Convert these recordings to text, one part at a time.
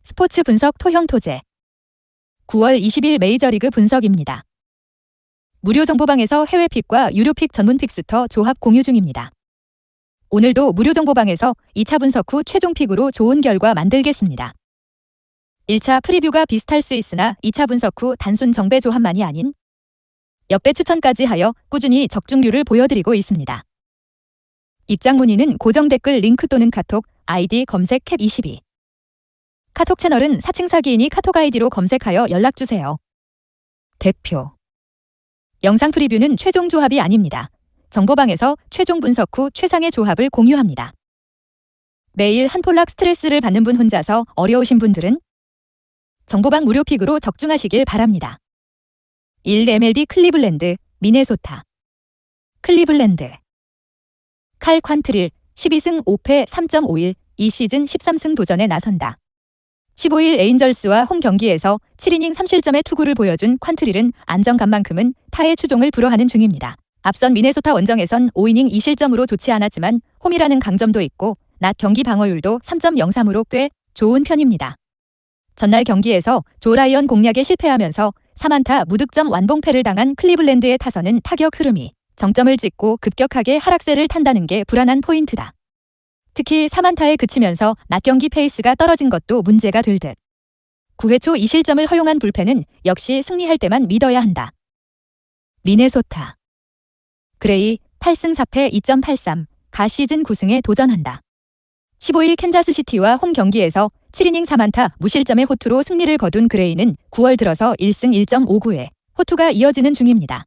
스포츠 분석 토형 토제 9월 20일 메이저리그 분석입니다. 무료 정보방에서 해외 픽과 유료 픽 전문 픽스터 조합 공유 중입니다. 오늘도 무료 정보방에서 2차 분석 후 최종 픽으로 좋은 결과 만들겠습니다. 1차 프리뷰가 비슷할 수 있으나 2차 분석 후 단순 정배 조합만이 아닌 역배 추천까지 하여 꾸준히 적중률을 보여드리고 있습니다. 입장 문의는 고정 댓글 링크 또는 카톡 아이디 검색 캡22 카톡 채널은 사칭 사기인이 카톡 아이디로 검색하여 연락주세요. 대표 영상 프리뷰는 최종 조합이 아닙니다. 정보방에서 최종 분석 후 최상의 조합을 공유합니다. 매일 한 폴락 스트레스를 받는 분 혼자서 어려우신 분들은 정보방 무료 픽으로 적중하시길 바랍니다. 1. MLB 클리블랜드, 미네소타 클리블랜드 칼 콴트릴 12승 5패 3.51 이 시즌 13승 도전에 나선다. 15일 에인절스와 홈 경기에서 7이닝 3실점의 투구를 보여준 콴트릴은 안정감만큼은 타의 추종을 불허하는 중입니다. 앞선 미네소타 원정에선 5이닝 2실점으로 좋지 않았지만 홈이라는 강점도 있고 낮 경기 방어율도 3.03으로 꽤 좋은 편입니다. 전날 경기에서 조 라이언 공략에 실패하면서 3안타 무득점 완봉패를 당한 클리블랜드의 타선은 타격 흐름이 정점을 찍고 급격하게 하락세를 탄다는 게 불안한 포인트다. 특히 3안타에 그치면서 낮 경기 페이스가 떨어진 것도 문제가 될 듯. 9회 초 2실점을 허용한 불펜은 역시 승리할 때만 믿어야 한다. 미네소타 그레이 8승 4패 2.83 가 시즌 9승에 도전한다. 15일 캔자스시티와 홈 경기에서 7이닝 3안타 무실점의 호투로 승리를 거둔 그레이는 9월 들어서 1승 1.59에 호투가 이어지는 중입니다.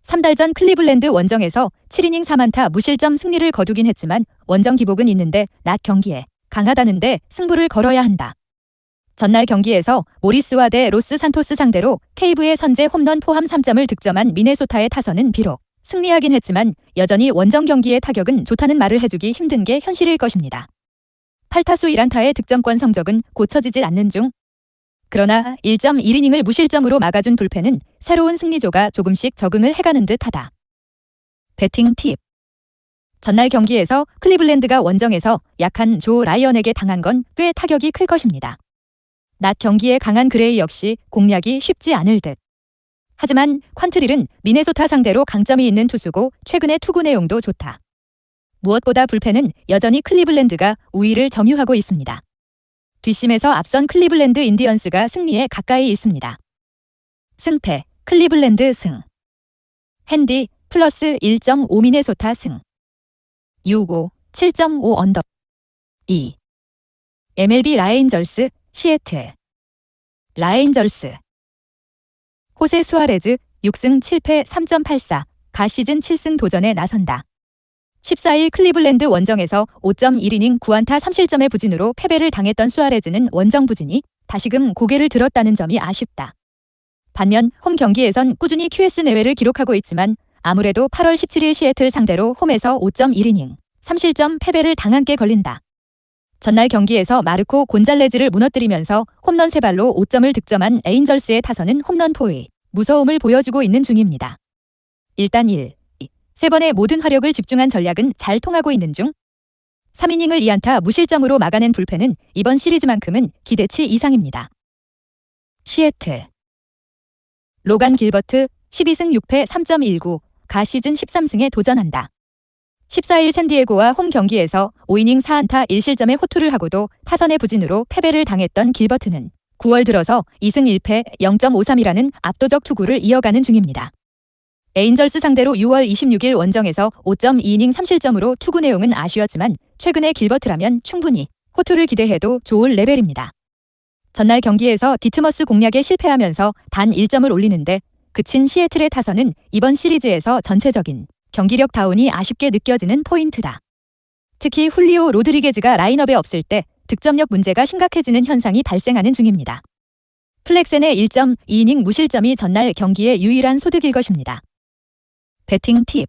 3달 전 클리블랜드 원정에서 7이닝 3안타 무실점 승리를 거두긴 했지만 원정 기복은 있는데 낮 경기에 강하다는데 승부를 걸어야 한다. 전날 경기에서 모리스와 대 로스 산토스 상대로 케이브의 선제 홈런 포함 3점을 득점한 미네소타의 타선은 비록 승리하긴 했지만 여전히 원정 경기의 타격은 좋다는 말을 해주기 힘든 게 현실일 것입니다. 8타수 1안타의 득점권 성적은 고쳐지질 않는 중. 그러나 1.1이닝을 무실점으로 막아준 불펜은 새로운 승리조가 조금씩 적응을 해가는 듯하다. 배팅 팁 전날 경기에서 클리블랜드가 원정에서 약한 조 라이언에게 당한 건 꽤 타격이 클 것입니다. 낮 경기에 강한 그레이 역시 공략이 쉽지 않을 듯. 하지만 콴트릴은 미네소타 상대로 강점이 있는 투수고 최근의 투구 내용도 좋다. 무엇보다 불펜은 여전히 클리블랜드가 우위를 점유하고 있습니다. 뒷심에서 앞선 클리블랜드 인디언스가 승리에 가까이 있습니다. 승패 클리블랜드 승 핸디 플러스 1.5 미네소타 승 6-5 7.5 언더 2 MLB 라인절스 시애틀 라인절스 호세 수아레즈 6승 7패 3.84 가 시즌 7승 도전에 나선다. 14일 클리블랜드 원정에서 5.1이닝 9안타 3실점의 부진으로 패배를 당했던 수아레즈는 원정 부진이 다시금 고개를 들었다는 점이 아쉽다. 반면 홈 경기에선 꾸준히 QS 내외를 기록하고 있지만 아무래도 8월 17일 시애틀 상대로 홈에서 5.1이닝 3실점 패배를 당한 게 걸린다. 전날 경기에서 마르코 곤잘레즈를 무너뜨리면서 홈런 3발로 5점을 득점한 에인절스의 타선은 홈런 포의 무서움을 보여주고 있는 중입니다. 일단 1. 3번의 모든 화력을 집중한 전략은 잘 통하고 있는 중 3이닝을 2안타 무실점으로 막아낸 불펜은 이번 시리즈만큼은 기대치 이상입니다. 시애틀 로간 길버트 12승 6패 3.19 가 시즌 13승에 도전한다. 14일 샌디에고와 홈 경기에서 5이닝 4안타 1실점의 호투를 하고도 타선의 부진으로 패배를 당했던 길버트는 9월 들어서 2승 1패 0.53이라는 압도적 투구를 이어가는 중입니다. 에인절스 상대로 6월 26일 원정에서 5.2이닝 3실점으로 투구 내용은 아쉬웠지만 최근의 길버트라면 충분히 호투를 기대해도 좋을 레벨입니다. 전날 경기에서 디트머스 공략에 실패하면서 단 1점을 올리는데 그친 시애틀의 타선은 이번 시리즈에서 전체적인 경기력 다운이 아쉽게 느껴지는 포인트다. 특히 훌리오 로드리게즈가 라인업에 없을 때 득점력 문제가 심각해지는 현상이 발생하는 중입니다. 플렉센의 1.2이닝 무실점이 전날 경기의 유일한 소득일 것입니다. 배팅 팁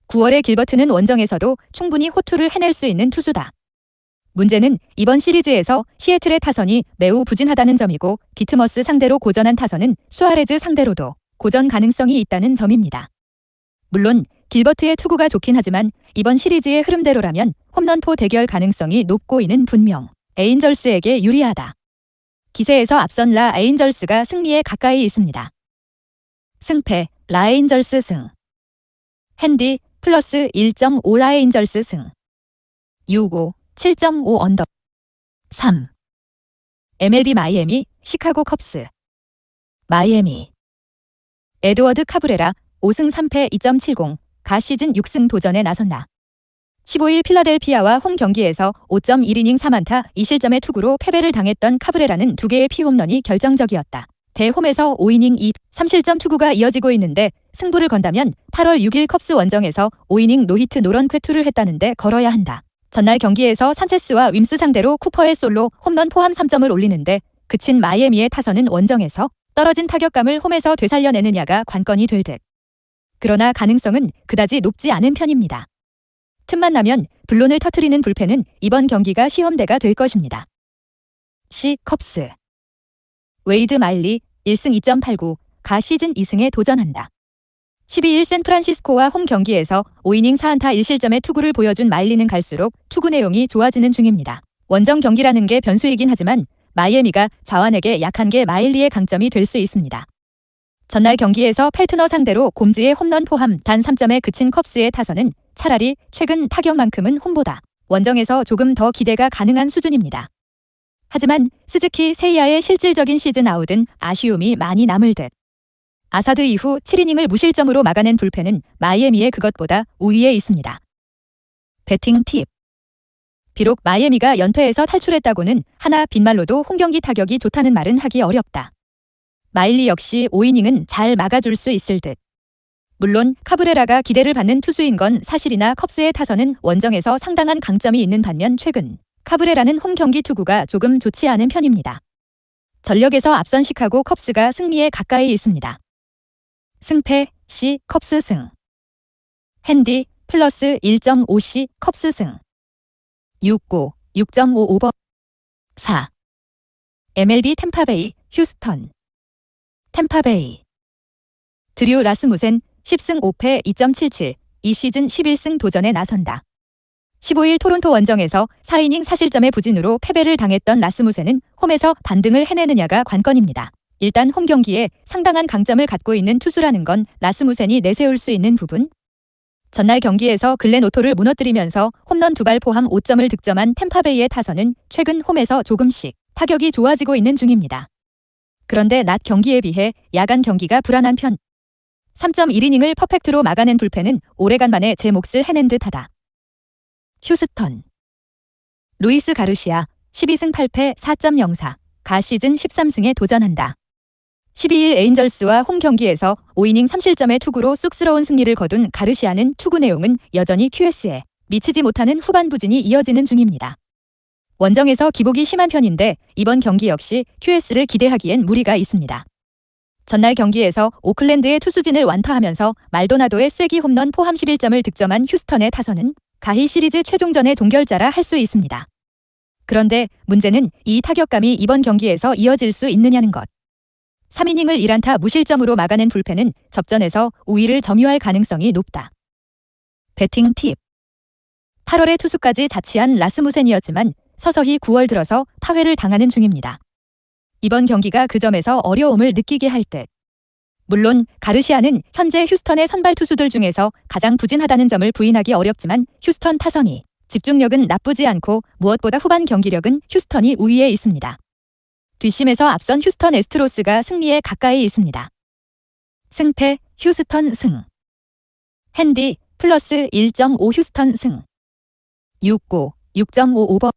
9월의 길버트는 원정에서도 충분히 호투를 해낼 수 있는 투수다. 문제는 이번 시리즈에서 시애틀의 타선이 매우 부진하다는 점이고 디트머스 상대로 고전한 타선은 수아레즈 상대로도 고전 가능성이 있다는 점입니다. 물론 길버트의 투구가 좋긴 하지만 이번 시리즈의 흐름대로라면 홈런포 대결 가능성이 높고 이는 분명 에인절스에게 유리하다. 기세에서 앞선 라 에인절스가 승리에 가까이 있습니다. 승패 라에인절스 승. 핸디 플러스 1.5 라에인절스 승. 6-5 7.5 언더. 3. MLB 마이애미 시카고 컵스. 마이애미 에드워드 카브레라 5승 3패 2.70 가 시즌 6승 도전에 나선다. 15일 필라델피아와 홈 경기에서 5.1이닝 4안타 2실점의 투구로 패배를 당했던 카브레라는 2개의 피홈런이 결정적이었다. 대홈에서 5이닝 2, 3실점 투구가 이어지고 있는데 승부를 건다면 8월 6일 컵스 원정에서 5이닝 노히트 노런 쾌투를 했다는데 걸어야 한다. 전날 경기에서 산체스와 윈스 상대로 쿠퍼의 솔로 홈런 포함 3점을 올리는데 그친 마이애미의 타선은 원정에서 떨어진 타격감을 홈에서 되살려내느냐가 관건이 될 듯. 그러나 가능성은 그다지 높지 않은 편입니다. 틈만 나면 불론을 터트리는 불펜은 이번 경기가 시험대가 될 것입니다. 시 컵스 웨이드 마일리 1승 2.89 가 시즌 2승에 도전한다. 12일 샌프란시스코와 홈 경기에서 5이닝 4안타 1실점의 투구를 보여준 마일리는 갈수록 투구 내용이 좋아지는 중입니다. 원정 경기라는 게 변수이긴 하지만 마이애미가 자완에게 약한 게 마일리의 강점이 될 수 있습니다. 전날 경기에서 펠트너 상대로 곰즈의 홈런 포함 단 3점에 그친 컵스의 타선은 차라리 최근 타격만큼은 홈보다 원정에서 조금 더 기대가 가능한 수준입니다. 하지만 스즈키 세이야의 실질적인 시즌 아웃은 아쉬움이 많이 남을 듯. 아사드 이후 7이닝을 무실점으로 막아낸 불펜은 마이애미의 그것보다 우위에 있습니다. 배팅 팁. 비록 마이애미가 연패에서 탈출했다고는 하나 빈말로도 홈경기 타격이 좋다는 말은 하기 어렵다. 마일리 역시 5이닝은 잘 막아줄 수 있을 듯. 물론 카브레라가 기대를 받는 투수인 건 사실이나 컵스의 타선은 원정에서 상당한 강점이 있는 반면 최근 카브레라는 홈 경기 투구가 조금 좋지 않은 편입니다. 전력에서 앞선 시카고 컵스가 승리에 가까이 있습니다. 승패 시 컵스 승. 핸디 플러스 1.5시 컵스 승. 6-5 6.5 오버. 4. MLB 템파베이 휴스턴. 템파베이 드류 라스무센 10승 5패 2.77 이 시즌 11승 도전에 나선다. 15일 토론토 원정에서 4이닝 4실점의 부진으로 패배를 당했던 라스무센은 홈에서 반등을 해내느냐가 관건입니다. 일단 홈 경기에 상당한 강점을 갖고 있는 투수라는 건 라스무센이 내세울 수 있는 부분. 전날 경기에서 글렌 오토를 무너뜨리면서 홈런 2발 포함 5점을 득점한 템파베이의 타선은 최근 홈에서 조금씩 타격이 좋아지고 있는 중입니다. 그런데 낮 경기에 비해 야간 경기가 불안한 편. 3.1이닝을 퍼펙트로 막아낸 불펜은 오래간만에 제 몫을 해낸 듯하다. 휴스턴 루이스 가르시아 12승 8패 4.04 가 시즌 13승에 도전한다. 12일 에인절스와 홈 경기에서 5이닝 3실점의 투구로 쑥스러운 승리를 거둔 가르시아는 투구 내용은 여전히 QS에 미치지 못하는 후반 부진이 이어지는 중입니다. 원정에서 기복이 심한 편인데 이번 경기 역시 QS를 기대하기엔 무리가 있습니다. 전날 경기에서 오클랜드의 투수진을 완파하면서 말도나도의 쐐기 홈런 포함 11점을 득점한 휴스턴의 타선은 가히 시리즈 최종전의 종결자라 할 수 있습니다. 그런데 문제는 이 타격감이 이번 경기에서 이어질 수 있느냐는 것. 3이닝을 1안타 무실점으로 막아낸 불펜은 접전에서 우위를 점유할 가능성이 높다. 배팅 팁. 8월에 투수까지 자치한 라스무센이었지만 서서히 9월 들어서 파회를 당하는 중입니다. 이번 경기가 그 점에서 어려움을 느끼게 할 듯. 물론 가르시아는 현재 휴스턴의 선발 투수들 중에서 가장 부진하다는 점을 부인하기 어렵지만 휴스턴 타선이 집중력은 나쁘지 않고 무엇보다 후반 경기력은 휴스턴이 우위에 있습니다. 뒷심에서 앞선 휴스턴 애스트로스가 승리에 가까이 있습니다. 승패 휴스턴 승. 핸디 플러스 1.5 휴스턴 승. 6-5 6.5 오버.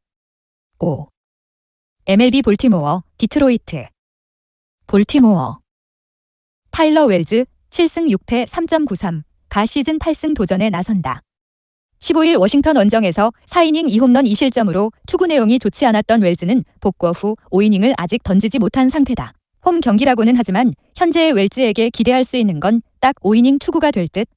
5. MLB 볼티모어 디트로이트. 볼티모어 타일러 웰즈 7승 6패 3.93 가 시즌 8승 도전에 나선다. 15일 워싱턴 원정에서 4이닝 2홈런 2실점으로 투구 내용이 좋지 않았던 웰즈는 복구 후 5이닝을 아직 던지지 못한 상태다. 홈 경기라고는 하지만 현재의 웰즈에게 기대할 수 있는 건 딱 5이닝 투구가 될 듯.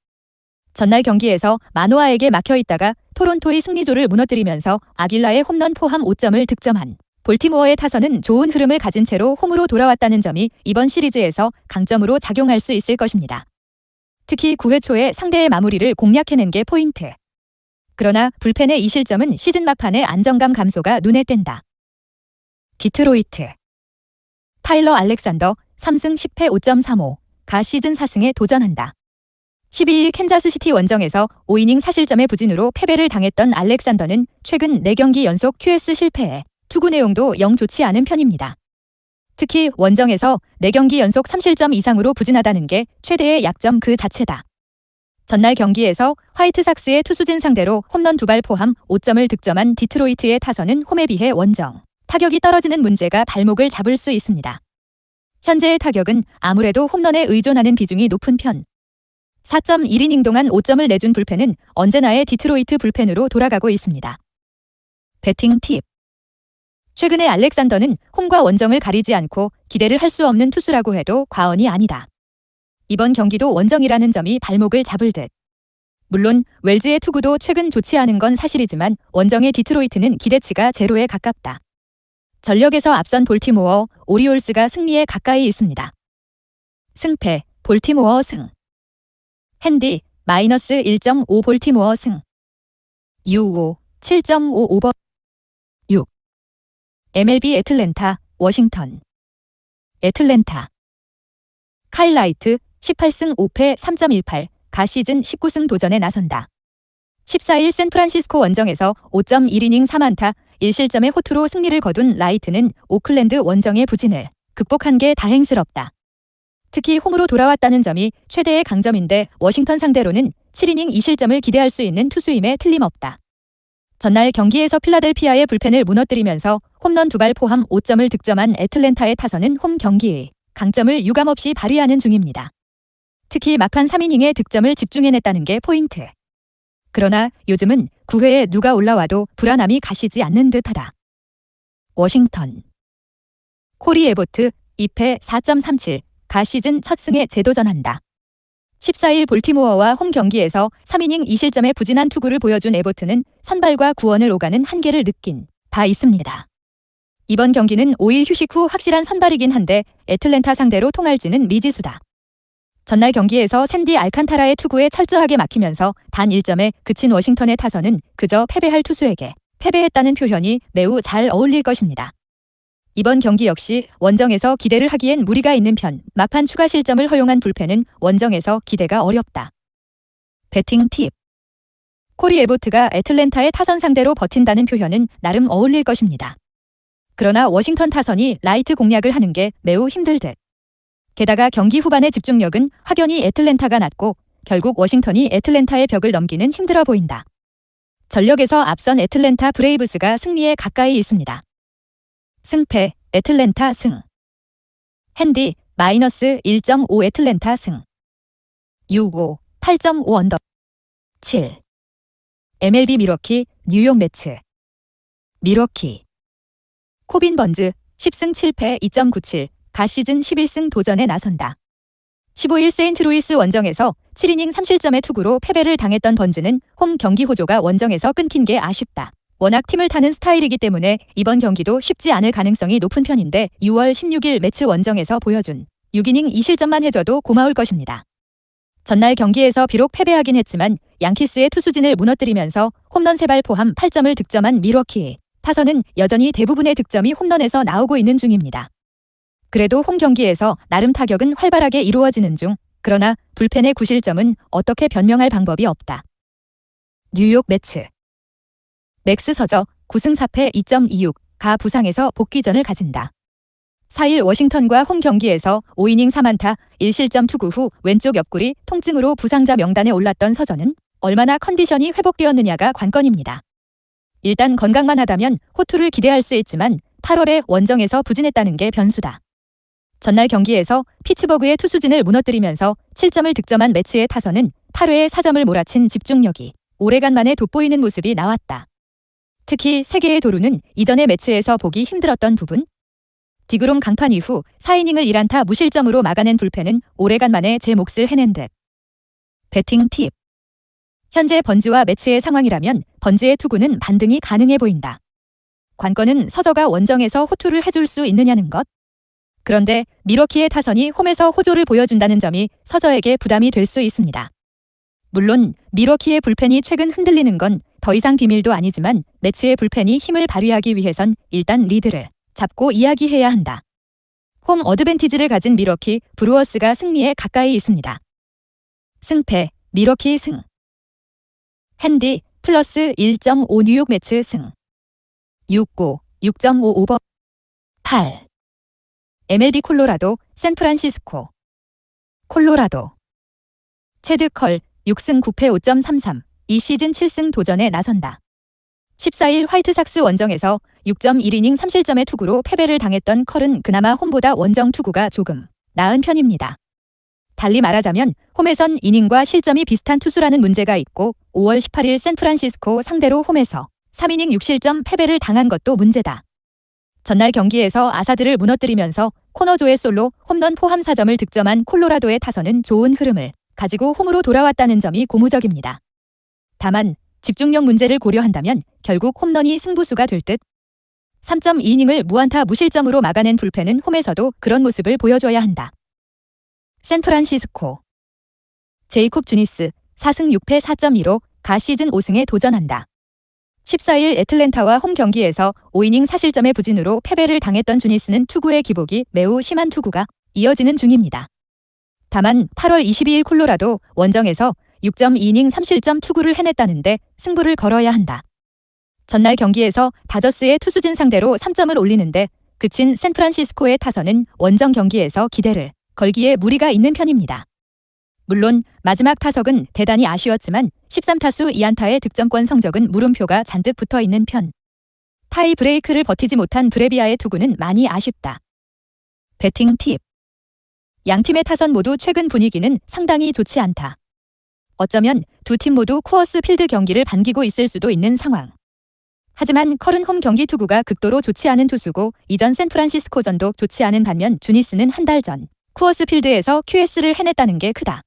전날 경기에서 마노아에게 막혀있다가 토론토의 승리조를 무너뜨리면서 아길라의 홈런 포함 5점을 득점한 볼티모어의 타선은 좋은 흐름을 가진 채로 홈으로 돌아왔다는 점이 이번 시리즈에서 강점으로 작용할 수 있을 것입니다. 특히 9회 초에 상대의 마무리를 공략해낸 게 포인트. 그러나 불펜의 이 실점은 시즌 막판의 안정감 감소가 눈에 띈다. 디트로이트. 타일러 알렉산더 3승 10패 5.35, 가 시즌 4승에 도전한다. 12일 캔자스시티 원정에서 5이닝 사실점의 부진으로 패배를 당했던 알렉산더는 최근 4경기 연속 QS 실패에 투구 내용도 영 좋지 않은 편입니다. 특히 원정에서 4경기 연속 3실점 이상으로 부진하다는 게 최대의 약점 그 자체다. 전날 경기에서 화이트삭스의 투수진 상대로 홈런 2발 포함 5점을 득점한 디트로이트의 타선은 홈에 비해 원정 타격이 떨어지는 문제가 발목을 잡을 수 있습니다. 현재의 타격은 아무래도 홈런에 의존하는 비중이 높은 편. 4.1이닝 동안 5점을 내준 불펜은 언제나의 디트로이트 불펜으로 돌아가고 있습니다. 배팅 팁. 최근에 알렉산더는 홈과 원정을 가리지 않고 기대를 할 수 없는 투수라고 해도 과언이 아니다. 이번 경기도 원정이라는 점이 발목을 잡을 듯. 물론 웰즈의 투구도 최근 좋지 않은 건 사실이지만 원정의 디트로이트는 기대치가 제로에 가깝다. 전력에서 앞선 볼티모어, 오리올스가 승리에 가까이 있습니다. 승패, 볼티모어 승. 핸디, 마이너스 1.5 볼티모어 승. 유오, 7.5 오버 6. MLB 애틀랜타, 워싱턴. 애틀랜타. 카일 라이트, 18승 5패 3.18, 가 시즌 19승 도전에 나선다. 14일 샌프란시스코 원정에서 5.1이닝 3안타 1실점의 호투로 승리를 거둔 라이트는 오클랜드 원정의 부진을 극복한 게 다행스럽다. 특히 홈으로 돌아왔다는 점이 최대의 강점인데 워싱턴 상대로는 7이닝 2실점을 기대할 수 있는 투수임에 틀림없다. 전날 경기에서 필라델피아의 불펜을 무너뜨리면서 홈런 2발 포함 5점을 득점한 애틀랜타의 타선은 홈 경기의 강점을 유감없이 발휘하는 중입니다. 특히 막판 3이닝에 득점을 집중해냈다는 게 포인트. 그러나 요즘은 9회에 누가 올라와도 불안함이 가시지 않는 듯하다. 워싱턴. 코리 에보트 2패 4.37, 가 시즌 첫 승에 재도전한다. 14일 볼티모어와 홈 경기에서 3이닝 2실점의 부진한 투구를 보여준 에보트는 선발과 구원을 오가는 한계를 느낀 바 있습니다. 이번 경기는 5일 휴식 후 확실한 선발이긴 한데 애틀랜타 상대로 통할지는 미지수다. 전날 경기에서 샌디 알칸타라의 투구에 철저하게 막히면서 단 1점에 그친 워싱턴의 타선은 그저 패배할 투수에게 패배했다는 표현이 매우 잘 어울릴 것입니다. 이번 경기 역시 원정에서 기대를 하기엔 무리가 있는 편, 막판 추가 실점을 허용한 불펜은 원정에서 기대가 어렵다. 배팅 팁. 코리 에보트가 애틀랜타의 타선 상대로 버틴다는 표현은 나름 어울릴 것입니다. 그러나 워싱턴 타선이 라이트 공략을 하는 게 매우 힘들 듯. 게다가 경기 후반의 집중력은 확연히 애틀랜타가 낮고 결국 워싱턴이 애틀랜타의 벽을 넘기는 힘들어 보인다. 전력에서 앞선 애틀랜타 브레이브스가 승리에 가까이 있습니다. 승패, 애틀랜타 승. 핸디, 마이너스 1.5 애틀랜타 승. 유오, 8.5 언더 7. MLB 밀워키, 뉴욕 매츠. 밀워키. 코빈 번즈, 10승 7패 2.97, 가 시즌 11승 도전에 나선다. 15일 세인트루이스 원정에서 7이닝 3실점의 투구로 패배를 당했던 번즈는 홈 경기 호조가 원정에서 끊긴 게 아쉽다. 워낙 팀을 타는 스타일이기 때문에 이번 경기도 쉽지 않을 가능성이 높은 편인데 6월 16일 매츠 원정에서 보여준 6이닝 2실점만 해줘도 고마울 것입니다. 전날 경기에서 비록 패배하긴 했지만 양키스의 투수진을 무너뜨리면서 홈런 3발 포함 8점을 득점한 밀워키 타선은 여전히 대부분의 득점이 홈런에서 나오고 있는 중입니다. 그래도 홈 경기에서 나름 타격은 활발하게 이루어지는 중, 그러나 불펜의 9실점은 어떻게 변명할 방법이 없다. 뉴욕 매츠. 맥스 서저 9승 4패 2.26, 가 부상에서 복귀전을 가진다. 4일 워싱턴과 홈 경기에서 5이닝 3안타 1실점 투구 후 왼쪽 옆구리 통증으로 부상자 명단에 올랐던 서저는 얼마나 컨디션이 회복되었느냐가 관건입니다. 일단 건강만 하다면 호투를 기대할 수 있지만 8월에 원정에서 부진했다는 게 변수다. 전날 경기에서 피츠버그의 투수진을 무너뜨리면서 7점을 득점한 매츠의 타선은 8회에 4점을 몰아친 집중력이 오래간만에 돋보이는 모습이 나왔다. 특히 3개의 도루는 이전의 매치에서 보기 힘들었던 부분? 디그롬 강판 이후 4이닝을 1안타 무실점으로 막아낸 불펜은 오래간만에 제 몫을 해낸 듯. 배팅 팁. 현재 번즈와 매치의 상황이라면 번즈의 투구는 반등이 가능해 보인다. 관건은 서저가 원정에서 호투를 해줄 수 있느냐는 것. 그런데 밀워키의 타선이 홈에서 호조를 보여준다는 점이 서저에게 부담이 될 수 있습니다. 물론 밀워키의 불펜이 최근 흔들리는 건 더 이상 비밀도 아니지만 매치의 불펜이 힘을 발휘하기 위해선 일단 리드를 잡고 이야기해야 한다. 홈 어드밴티지를 가진 밀워키 브루어스가 승리에 가까이 있습니다. 승패 밀워키 승. 핸디 플러스 1.5 뉴욕 매츠 승. 6고 6.5 오버 8. MLB 콜로라도 샌프란시스코. 콜로라도 체드 컬 6승 9패 5.33. 이 시즌 7승 도전에 나선다. 14일 화이트삭스 원정에서 6.1이닝 3실점의 투구로 패배를 당했던 컬은 그나마 홈보다 원정 투구가 조금 나은 편입니다. 달리 말하자면 홈에선 이닝과 실점이 비슷한 투수라는 문제가 있고 5월 18일 샌프란시스코 상대로 홈에서 3이닝 6실점 패배를 당한 것도 문제다. 전날 경기에서 아사드를 무너뜨리면서 코너조의 솔로 홈런 포함 4점을 득점한 콜로라도의 타선은 좋은 흐름을 가지고 홈으로 돌아왔다는 점이 고무적입니다. 다만 집중력 문제를 고려한다면 결국 홈런이 승부수가 될 듯. 3.2이닝을 무안타 무실점으로 막아낸 불펜은 홈에서도 그런 모습을 보여줘야 한다. 샌프란시스코 제이콥 주니스 4승 6패 4.25 가 시즌 5승에 도전한다. 14일 애틀랜타와 홈 경기에서 5이닝 4실점의 부진으로 패배를 당했던 주니스는 투구의 기복이 매우 심한 투구가 이어지는 중입니다. 다만 8월 22일 콜로라도 원정에서 6.2이닝 3실점 투구를 해냈다는데 승부를 걸어야 한다. 전날 경기에서 다저스의 투수진 상대로 3점을 올리는데 그친 샌프란시스코의 타선은 원정 경기에서 기대를 걸기에 무리가 있는 편입니다. 물론 마지막 타석은 대단히 아쉬웠지만 13타수 2안타의 득점권 성적은 물음표가 잔뜩 붙어있는 편. 타이 브레이크를 버티지 못한 브레비아의 투구는 많이 아쉽다. 배팅 팁. 양팀의 타선 모두 최근 분위기는 상당히 좋지 않다. 어쩌면 두 팀 모두 쿠어스 필드 경기를 반기고 있을 수도 있는 상황. 하지만 컬은 홈 경기 투구가 극도로 좋지 않은 투수고 이전 샌프란시스코전도 좋지 않은 반면 주니스는 한 달 전 쿠어스 필드에서 QS를 해냈다는 게 크다.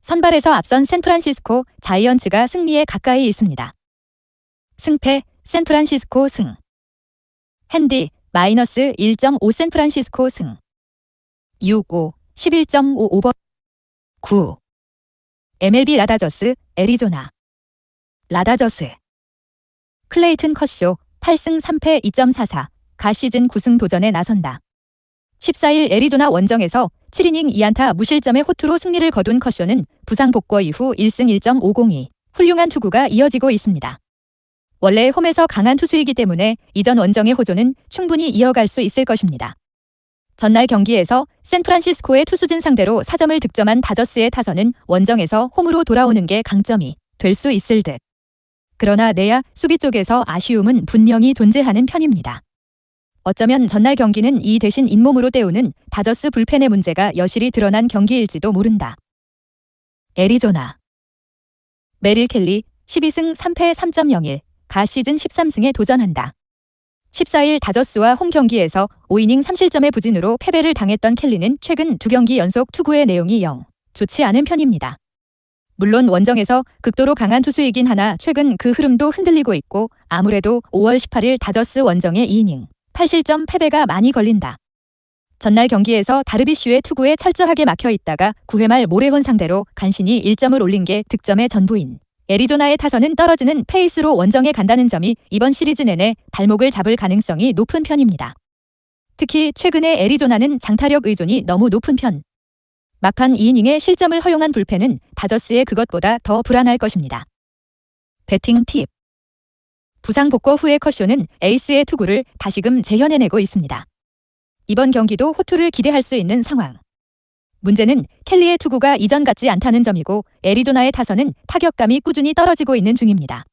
선발에서 앞선 샌프란시스코 자이언츠가 승리에 가까이 있습니다. 승패 샌프란시스코 승. 핸디 마이너스 1.5 샌프란시스코 승. 6-5 11.5 오버 9. MLB 라다저스 애리조나. 라다저스 클레이튼 컷쇼 8승 3패 2.44 가 시즌 9승 도전에 나선다. 14일 애리조나 원정에서 7이닝 2안타 무실점의 호투로 승리를 거둔 컷쇼는 부상 복구 이후 1승 1.502 훌륭한 투구가 이어지고 있습니다. 원래 홈에서 강한 투수이기 때문에 이전 원정의 호조는 충분히 이어갈 수 있을 것입니다. 전날 경기에서 샌프란시스코의 투수진 상대로 4점을 득점한 다저스의 타선은 원정에서 홈으로 돌아오는 게 강점이 될 수 있을 듯. 그러나 내야 수비 쪽에서 아쉬움은 분명히 존재하는 편입니다. 어쩌면 전날 경기는 이 대신 잇몸으로 때우는 다저스 불펜의 문제가 여실히 드러난 경기일지도 모른다. 애리조나 메릴 켈리 12승 3패 3.01 가 시즌 13승에 도전한다. 14일 다저스와 홈 경기에서 5이닝 3실점의 부진으로 패배를 당했던 켈리는 최근 2경기 연속 투구의 내용이 영 좋지 않은 편입니다. 물론 원정에서 극도로 강한 투수이긴 하나 최근 그 흐름도 흔들리고 있고 아무래도 5월 18일 다저스 원정의 2이닝 8실점 패배가 많이 걸린다. 전날 경기에서 다르비슈의 투구에 철저하게 막혀 있다가 9회 말 모레혼 상대로 간신히 1점을 올린 게 득점의 전부인 애리조나의 타선은 떨어지는 페이스로 원정에 간다는 점이 이번 시리즈 내내 발목을 잡을 가능성이 높은 편입니다. 특히 최근에 애리조나는 장타력 의존이 너무 높은 편. 막판 2이닝에 실점을 허용한 불펜은 다저스의 그것보다 더 불안할 것입니다. 배팅 팁. 부상 복구 후의 컷쇼는 에이스의 투구를 다시금 재현해내고 있습니다. 이번 경기도 호투를 기대할 수 있는 상황. 문제는 켈리의 투구가 이전 같지 않다는 점이고 애리조나의 타선은 타격감이 꾸준히 떨어지고 있는 중입니다.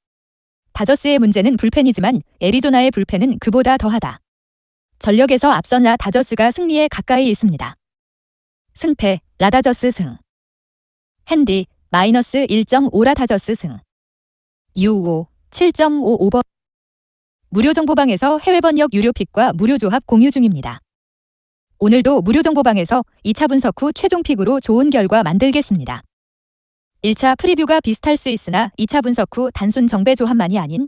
다저스의 문제는 불펜이지만 애리조나의 불펜은 그보다 더하다. 전력에서 앞선 다저스가 승리에 가까이 있습니다. 승패 라다저스 승. 핸디 마이너스 1.5 라다저스 승. 6-5 7.5 오버. 무료 정보방에서 해외 번역 유료 픽과 무료 조합 공유 중입니다. 오늘도 무료 정보방에서 2차 분석 후 최종 픽으로 좋은 결과 만들겠습니다. 1차 프리뷰가 비슷할 수 있으나 2차 분석 후 단순 정배 조합만이 아닌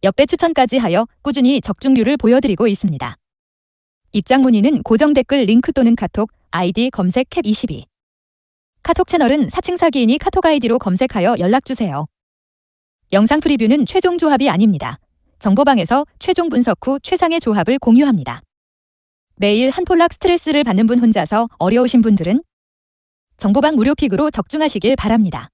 역배 추천까지 하여 꾸준히 적중률을 보여드리고 있습니다. 입장 문의는 고정 댓글 링크 또는 카톡 아이디 검색 캡22. 카톡 채널은 4층 사기인이 카톡 아이디로 검색하여 연락주세요. 영상 프리뷰는 최종 조합이 아닙니다. 정보방에서 최종 분석 후 최상의 조합을 공유합니다. 매일 한 폴락 스트레스를 받는 분 혼자서 어려우신 분들은 정보방 무료픽으로 적중하시길 바랍니다.